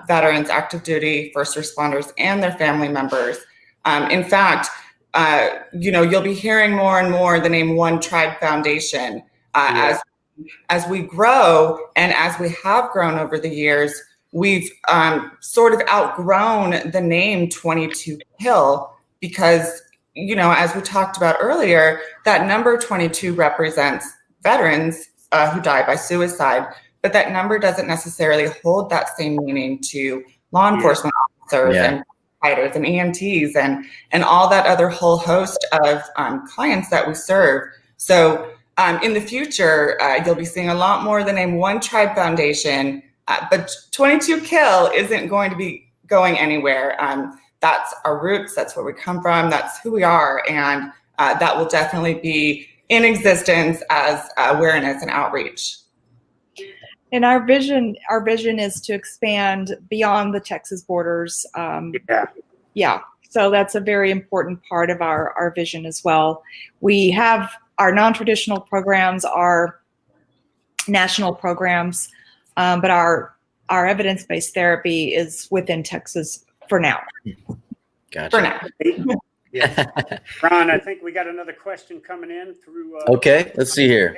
veterans, active duty, first responders, and their family members. In fact, you know, you'll be hearing more and more the name One Tribe Foundation. As we grow, and as we have grown over the years, we've sort of outgrown the name 22 Kill because, you know, as we talked about earlier, that number 22 represents veterans who die by suicide, but that number doesn't necessarily hold that same meaning to law enforcement officers and fighters and EMTs and all that other whole host of clients that we serve. So in the future, you'll be seeing a lot more of the name One Tribe Foundation, but 22 Kill isn't going to be going anywhere. That's our roots, that's where we come from, that's who we are, and that will definitely be in existence as awareness and outreach. And our vision is to expand beyond the Texas borders. So that's a very important part of our vision as well. We have our non-traditional programs, our national programs, but our evidence-based therapy is within Texas for now. Gotcha. For now. Yeah. Ron, I think we got another question coming in through. Okay, let's see here.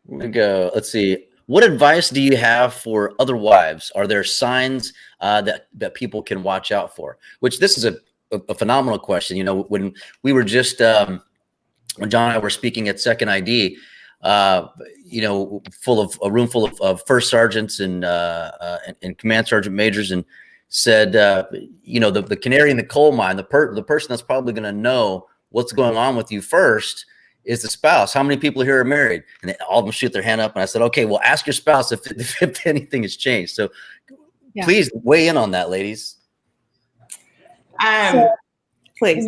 Here we go. Let's see. What advice do you have for other wives? Are there signs that people can watch out for? Which this is a phenomenal question. You know, when we were just when John and I were speaking at Second ID, you know, a room full of first sergeants and command sergeant majors, and said, you know, the canary in the coal mine, the person that's probably going to know what's going on with you first is the spouse. How many people here are married? And all of them shoot their hand up. And I said, okay, well, ask your spouse if anything has changed. So please weigh in on that, ladies. Please.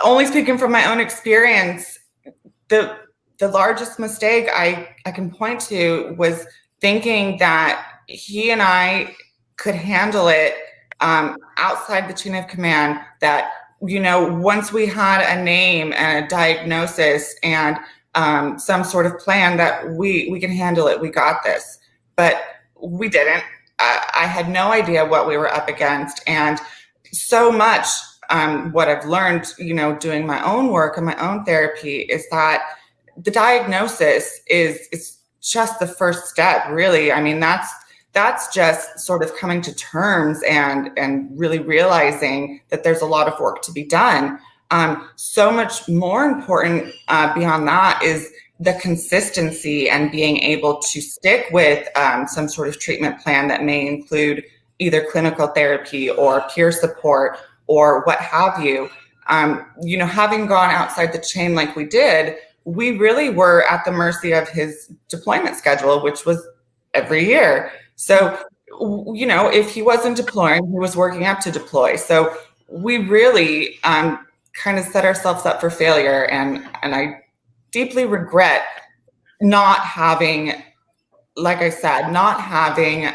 Only speaking from my own experience, the largest mistake I can point to was thinking that he and I could handle it outside the chain of command, that, you know, once we had a name and a diagnosis and some sort of plan, that we can handle it, we got this. But we didn't. I had no idea what we were up against. And so much what I've learned, you know, doing my own work and my own therapy is that the diagnosis is just the first step, really. I mean, that's just sort of coming to terms and really realizing that there's a lot of work to be done. So much more important beyond that is the consistency and being able to stick with some sort of treatment plan that may include either clinical therapy or peer support or what have you. You know, having gone outside the chain like we did, we really were at the mercy of his deployment schedule, which was every year. So, you know, if he wasn't deploying, he was working up to deploy. So we really kind of set ourselves up for failure. And I deeply regret not having, like I said, not having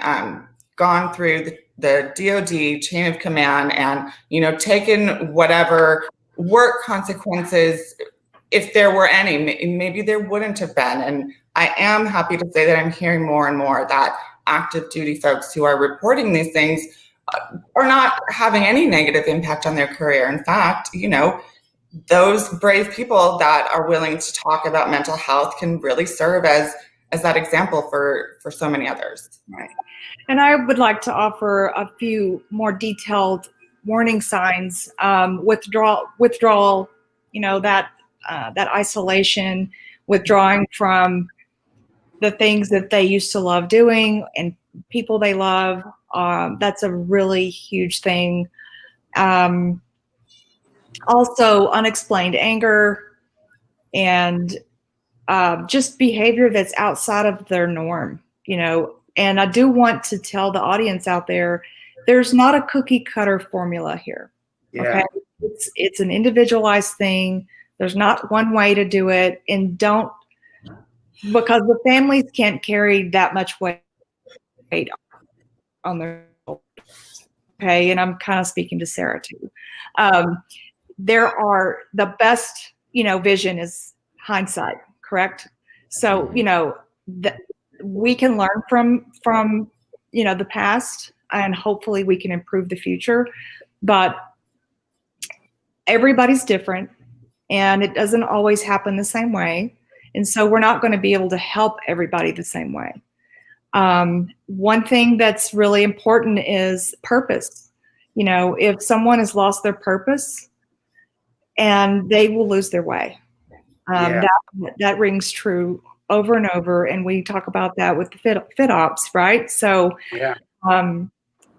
gone through the DoD chain of command and, you know, taken whatever work consequences, if there were any. Maybe there wouldn't have been. And I am happy to say that I'm hearing more and more that active duty folks who are reporting these things are not having any negative impact on their career. In fact, you know, those brave people that are willing to talk about mental health can really serve as that example for so many others. Right. And I would like to offer a few more detailed warning signs. Withdrawal, you know, that isolation, withdrawing from the things that they used to love doing and people they love. That's a really huge thing. Also, unexplained anger and just behavior that's outside of their norm, you know. And I do want to tell the audience out there, there's not a cookie cutter formula here. Okay, it's an individualized thing. There's not one way to do it, and don't, because the families can't carry that much weight on their shoulders. Okay, and I'm kind of speaking to Sara too. There are the best, you know, vision is hindsight, correct? So, you know, we can learn from, you know, the past, and hopefully we can improve the future, but everybody's different and it doesn't always happen the same way. And so we're not going to be able to help everybody the same way. One thing that's really important is purpose. You know, if someone has lost their purpose, and they will lose their way. That rings true over and over. And we talk about that with the fit ops, right? So,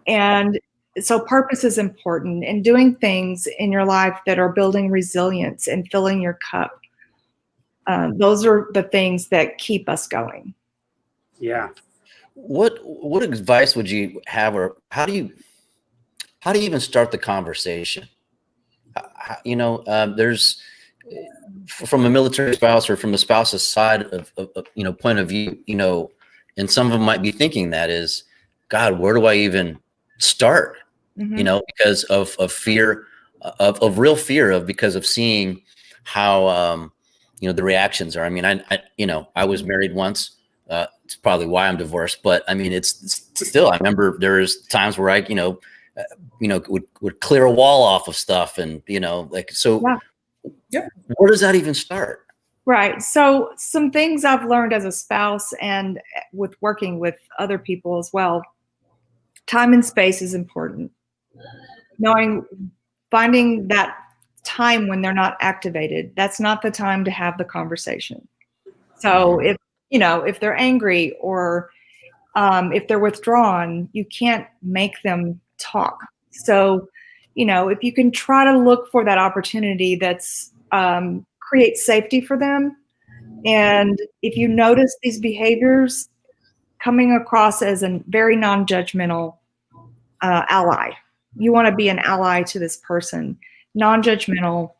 and so purpose is important, and doing things in your life that are building resilience and filling your cup. Those are the things that keep us going. Yeah. What advice would you have, or how do you even start the conversation? You know, there's, from a military spouse or from a spouse's side of you know, point of view, you know, and some of them might be thinking that is, God, where do I even start? You know, because of fear, of real fear because of seeing how, you know, the reactions are. I mean, I you know, I was married once. It's probably why I'm divorced, but I mean, it's still, I remember there's times where I, you know, would clear a wall off of stuff, and, you know, like, so where does that even start? Right. So some things I've learned as a spouse and with working with other people as well, time and space is important. Finding that time when they're not activated, that's not the time to have the conversation. So if, you know, if they're angry or if they're withdrawn, you can't make them talk. So, you know, if you can try to look for that opportunity that's creates safety for them. And if you notice these behaviors coming across as a very non-judgmental ally, you want to be an ally to this person, non-judgmental,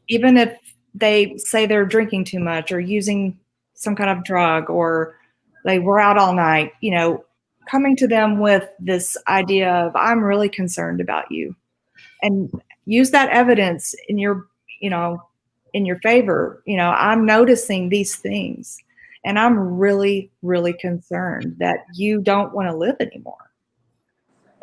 even if they say they're drinking too much or using some kind of drug or they were out all night, you know, coming to them with this idea of, I'm really concerned about you, and use that evidence in your, you know, in your favor. You know, I'm noticing these things and I'm really, really concerned that you don't want to live anymore.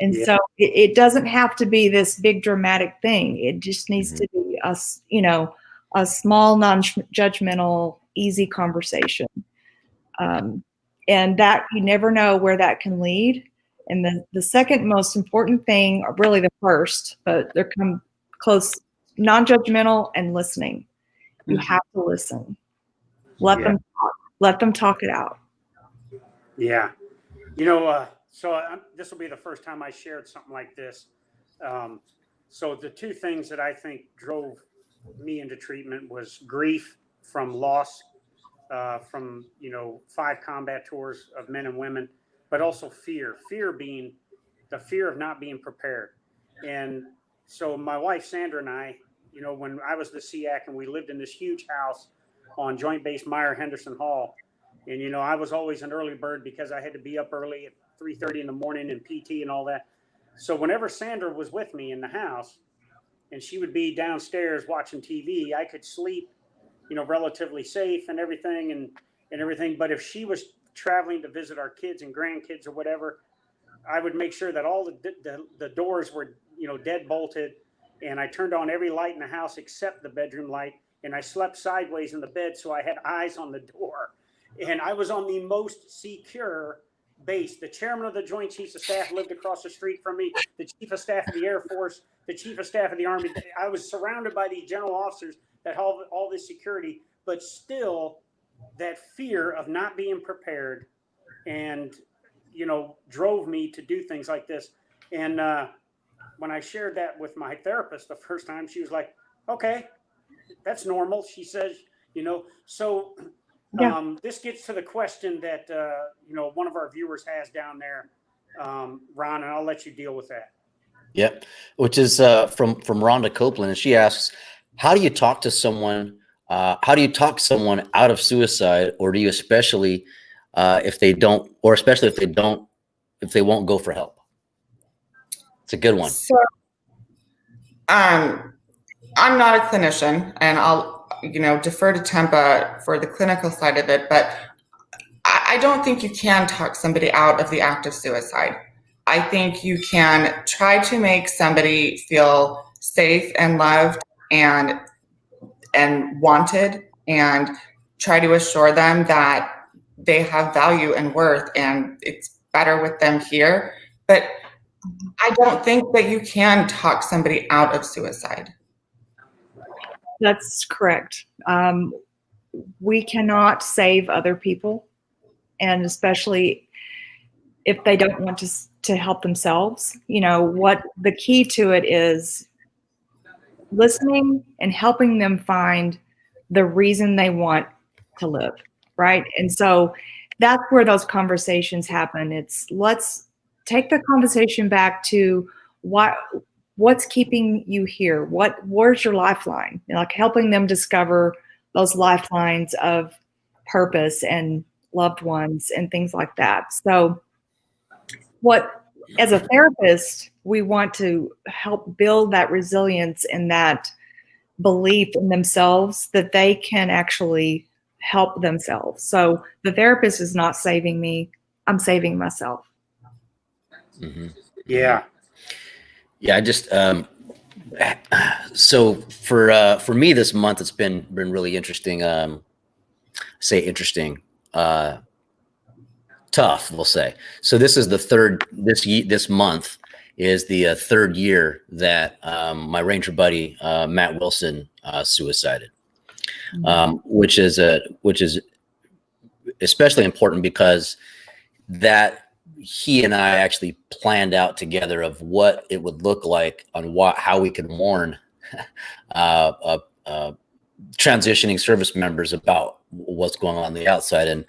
And so it doesn't have to be this big dramatic thing. It just needs to be you know, a small, non-judgmental, easy conversation. And that, you never know where that can lead. And the second most important thing, or really the first, but they're come close, non-judgmental and listening. You have to listen. Let them talk. Let them talk it out. Yeah. This will be the first time I shared something like this. So the two things that I think drove me into treatment was grief from loss, from 5 combat tours of men and women, but also fear being the fear of not being prepared. And so my wife Sandra and I, when I was the SEAC and we lived in this huge house on Joint Base Meyer Henderson Hall, and I was always an early bird because I had to be up early at 3:30 in the morning and PT and all that. So whenever Sandra was with me in the house and she would be downstairs watching TV, I could sleep, relatively safe and everything and everything. But if she was traveling to visit our kids and grandkids or whatever, I would make sure that all the doors were, dead bolted, and I turned on every light in the house except the bedroom light, and I slept sideways in the bed so I had eyes on the door. And I was on the most secure base. The chairman of the Joint Chiefs of Staff lived across the street from me, the Chief of Staff of the Air Force, the Chief of Staff of the Army. I was surrounded by these general officers that had all this security, but still that fear of not being prepared and, drove me to do things like this. And when I shared that with my therapist the first time, she was like, okay, that's normal. She says, so this gets to the question that, one of our viewers has down there, Ron, and I'll let you deal with that. Yep. Which is from Rhonda Copeland. And she asks, how do you talk to someone out of suicide, or do you especially if they won't go for help? It's a good one. So, I'm not a clinician, and I'll, defer to Tempa for the clinical side of it, but I don't think you can talk somebody out of the act of suicide. I think you can try to make somebody feel safe and loved and wanted, and try to assure them that they have value and worth and it's better with them here. But I don't think that you can talk somebody out of suicide. That's correct. We cannot save other people, and especially if they don't want to help themselves. What the key to it is listening and helping them find the reason they want to live, right? And so that's where those conversations happen. Let's take the conversation back to what's keeping you here? Where's your lifeline? Like helping them discover those lifelines of purpose and loved ones and things like that. So as a therapist, we want to help build that resilience and that belief in themselves that they can actually help themselves. So the therapist is not saving me, I'm saving myself. Mm-hmm. Yeah. Yeah, I just so for me this month, it's been really interesting. Tough, we'll say. So this is this month is the third year that my Ranger buddy Matt Wilson suicided, which is especially important because that he and I actually planned out together of what it would look like on how we could warn transitioning service members about what's going on the outside, and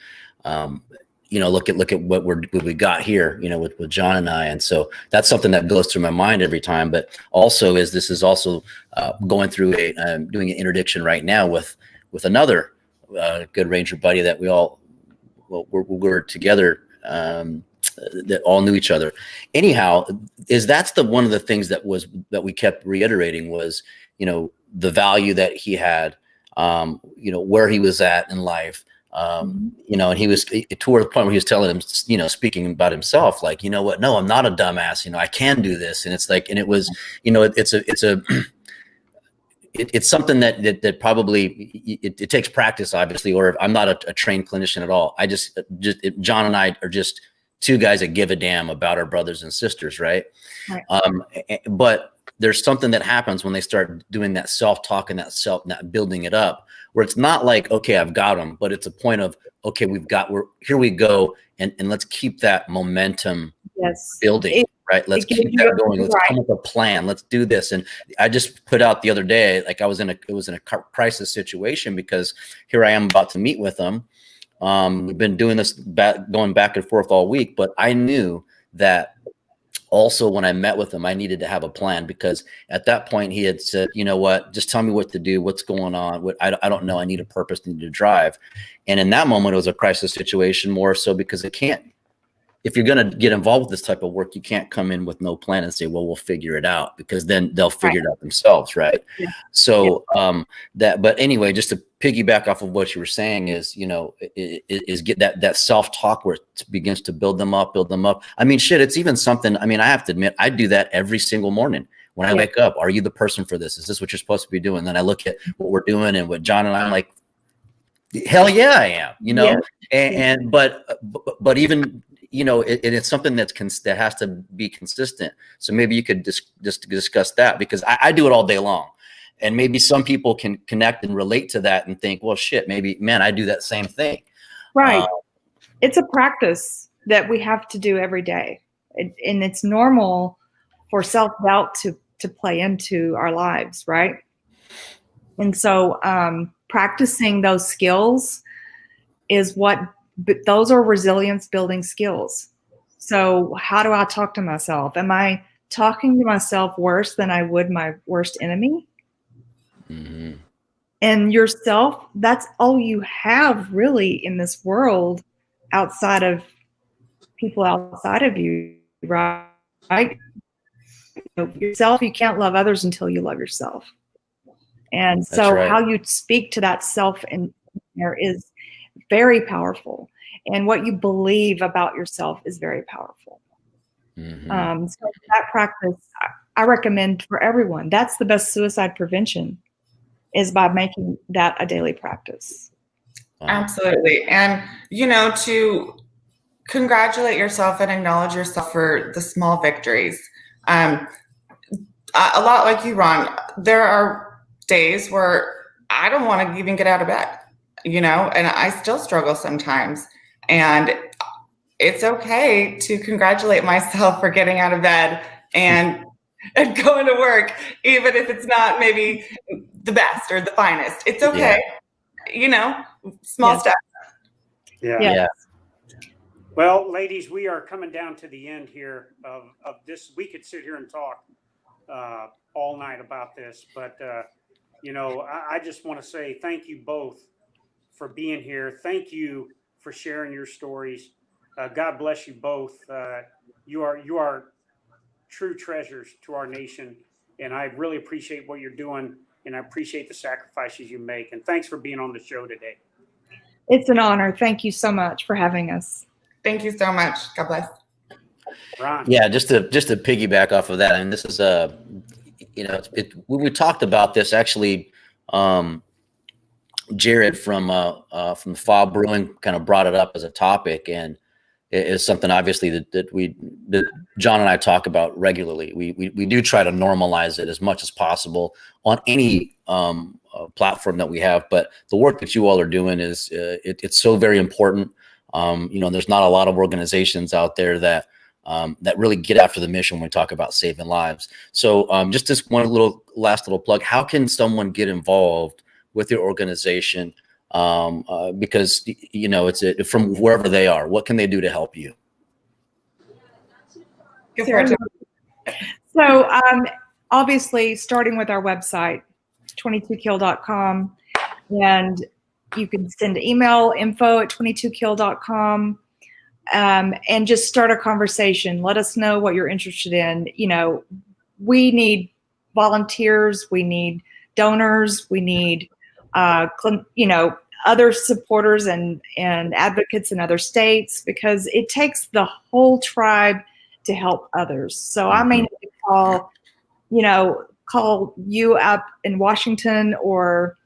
look at what we got here, with John and I. And so that's something that goes through my mind every time. But also this is also going through doing an interdiction right now with another good Ranger buddy that we're together, that all knew each other. Anyhow, that's one of the things that we kept reiterating was, the value that he had, where he was at in life. And he was toward the point where he was telling him, speaking about himself, like, what, no, I'm not a dumbass, I can do this. And it's like, and it was, it's something that probably it takes practice, obviously, or I'm not a trained clinician at all. John and I are just two guys that give a damn about our brothers and sisters. Right. But there's something that happens when they start doing that self-talk and that building it up, where it's not like, okay, I've got them, but it's a point of, okay, here we go. And let's keep that momentum building, right? Let's keep that going. Let's come up with a plan. Let's do this. And I just put out the other day, like it was in a crisis situation, because here I am about to meet with them. We've been doing this going back and forth all week, but I knew that also when I met with him, I needed to have a plan, because at that point he had said, you know what, just tell me what to do. What's going on? I don't know. I need a purpose, I need to drive. And in that moment, it was a crisis situation, more so because if you're going to get involved with this type of work, you can't come in with no plan and say, well, we'll figure it out, because then they'll figure it out themselves. Right. Yeah. So, but anyway, just to piggyback off of what you were saying is, is get that self-talk where it begins to build them up. I mean, shit, it's even something, I mean, I have to admit, I do that every single morning when I wake up. Are you the person for this? Is this what you're supposed to be doing? Then I look at what we're doing and what John and I'm like, hell yeah, I am, but even, it's something that has to be consistent. So maybe you could just discuss that, because I do it all day long, and maybe some people can connect and relate to that and think, well, shit, maybe, man, I do that same thing. Right. It's a practice that we have to do every day. And it's normal for self-doubt to play into our lives. Right. And so practicing those skills is those are resilience building skills. So how do I talk to myself? Am I talking to myself worse than I would my worst enemy? Mm-hmm. And yourself, that's all you have really in this world, outside of people outside of you, right? Yourself, you can't love others until you love yourself. And so how you speak to that self in there is very powerful. And what you believe about yourself is very powerful. Mm-hmm. So that practice, I recommend for everyone. That's the best suicide prevention, is by making that a daily practice. Wow. Absolutely. And, to congratulate yourself and acknowledge yourself for the small victories. A lot like you, Ron, there are days where I don't want to even get out of bed, and I still struggle sometimes. And it's okay to congratulate myself for getting out of bed and going to work, even if it's not maybe the best or the finest. It's okay. Small steps. Yeah. Well, ladies, we are coming down to the end here of this. We could sit here and talk all night about this, but I just want to say thank you both for being here. Thank you for sharing your stories. God bless you both. You are true treasures to our nation, and I really appreciate what you're doing, and I appreciate the sacrifices you make. And thanks for being on the show today. It's an honor. Thank you so much for having us. Thank you so much. God bless. Ron. Yeah, just to piggyback off of that, and this is we talked about this actually. Jared from 𝘬𝘠𝘭𝘆 Brewing kind of brought it up as a topic, and it is something obviously that John and I talk about regularly. We do try to normalize it as much as possible on any platform that we have, but the work that you all are doing is it's so very important. There's not a lot of organizations out there that really get after the mission when we talk about saving lives. So just this one last little plug: how can someone get involved with your organization? Because it's from wherever they are. What can they do to help you? So obviously, starting with our website, 22kill.com, and you can send an email, info@22kill.com, and just start a conversation. Let us know what you're interested in. We need volunteers, we need donors, we need other supporters and advocates in other states, because it takes the whole tribe to help others. So I may need to call you up in Washington or,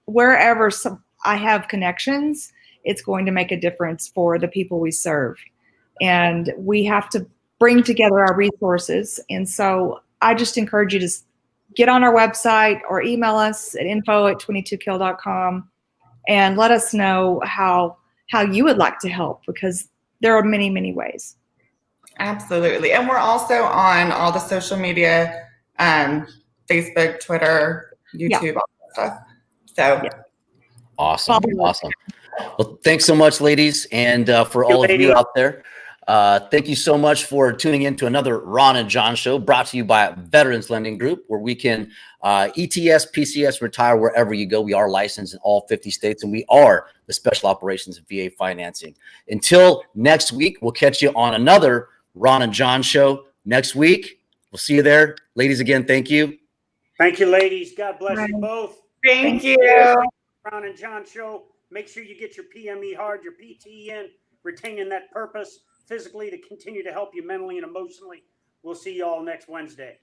wherever I have connections. It's going to make a difference for the people we serve. And we have to bring together our resources. And so I just encourage you to get on our website or email us at info@22kill.com and let us know how you would like to help, because there are many, many ways. Absolutely. And we're also on all the social media, Facebook, Twitter, YouTube, all that stuff. So Awesome. Awesome. Well, thanks so much, ladies. And for all of you out there, thank you so much for tuning in to another Ron and John show, brought to you by Veterans Lending Group, where we can ETS, PCS, retire wherever you go. We are licensed in all 50 states, and we are the Special Operations and VA Financing. Until next week, we'll catch you on another Ron and John show next week. We'll see you there. Ladies, again, thank you. Thank you, ladies. God bless you both. thank you. Ron and John show. Make sure you get your PME hard, your PT in, retaining that purpose physically to continue to help you mentally and emotionally. We'll see you all next Wednesday.